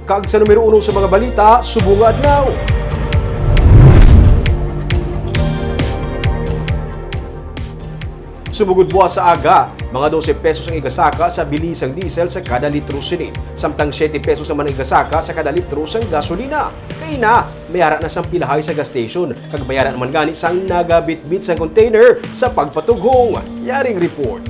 Kag sa numero 1 sa mga balita, subong nga adlaw. Sumugod buwas sa aga, mga 12 pesos ang igasaka sa bilisang diesel sa kada litro sini. Samtang 7 pesos naman ang igasaka sa kada litro sang gasolina. Kaya na, mayara na sang pilahay sa gas station. Kag mayara naman gani sang nagabitbit sa container sa pagpatugong. Yaring report.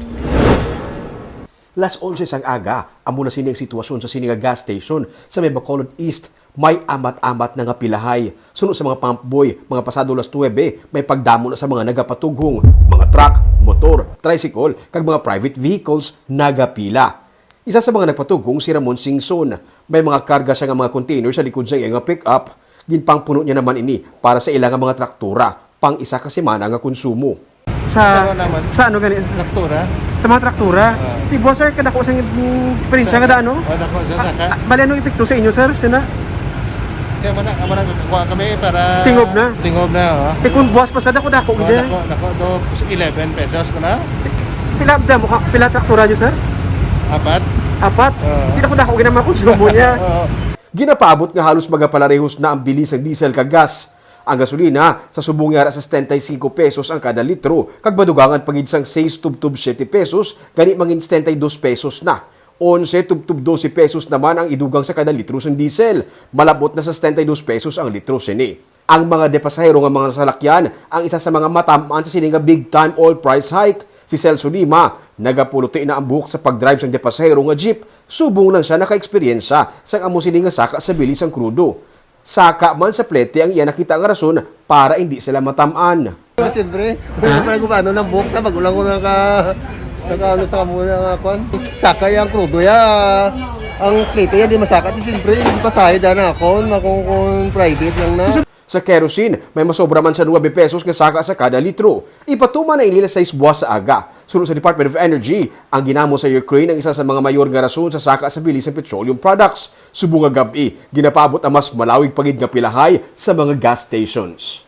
Las 11 sang aga, amo na sini ang sitwasyon sa sini nga gas station sa may Bacolod East. May amat-amat na nga pilahay. Sunod sa mga pump boy, mga pasado las 9, may pagdamo na sa mga nagapatugong, mga truck, motor, tricycle, kag mga private vehicles nagapila. Isa sa mga nagpatugong si Ramon Singson. May mga karga siya nga mga container sa likod sa iyang pick-up. Ginpangpuno niya naman ini para sa ilang mga traktura, pang isa ka semana nga konsumo. Sa ano gani? Traktura? Sa mga traktura? Di ba sir, kada ko sa diferensya nga daano? Dako sa saka. Bali anong epekto sa inyo sir? Sina? Kaya mana kukuha kami para Tingob na? Tingob na, oh. Kung buwas pa sa dako gid. Dako do 11 pesos ko na. Pila traktura niyo sir? Apat? Di dako gid ang mga konsumo niya. Ginapaabot nga halos magapalarehos na ang bilis ng diesel kag gas. Ang gasolina sa subong yara sa 75 pesos ang kada litro, kag badugangan pagid sang 6 tubtub 7 pesos, gani mangin 72 pesos na. 11 tubtub 12 pesos naman ang idugang sa kada litro ng diesel. Malabot na sa 72 pesos ang litro sini. Ang mga depasahero nga mga salakyan ang isa sa mga matamaan sa sini nga big time oil price hike. Si Celso Lima, nagapuluti na ang buhok sa pagdrive sang depasahero nga jeep. Subong lang siya naka-eksperyensya sang amo sini nga saka sa bilis ang krudo. Saka man sa plete ang iya nakita ang rason para hindi sila matamaan. Siyempre, kung paano ng buhok na, bago lang ko naka-ano sa muna nga kwan. Saka yung krudo ya, ang plate yan, di masaka. Siyempre, pasahe na ako, kung private lang na. Sa kerosene, may masobra man sa 9 pesos nga saka sa kada litro. Ipatuman na inila 6 buwas sa aga. Sunod sa Department of Energy, ang ginamo sa Ukraine ang isa sa mga mayor nga rason sa saka sa bilis ng petroleum products. Subong nga gabi, ginapabot ang mas malawig pagid nga pilahay sa mga gas stations.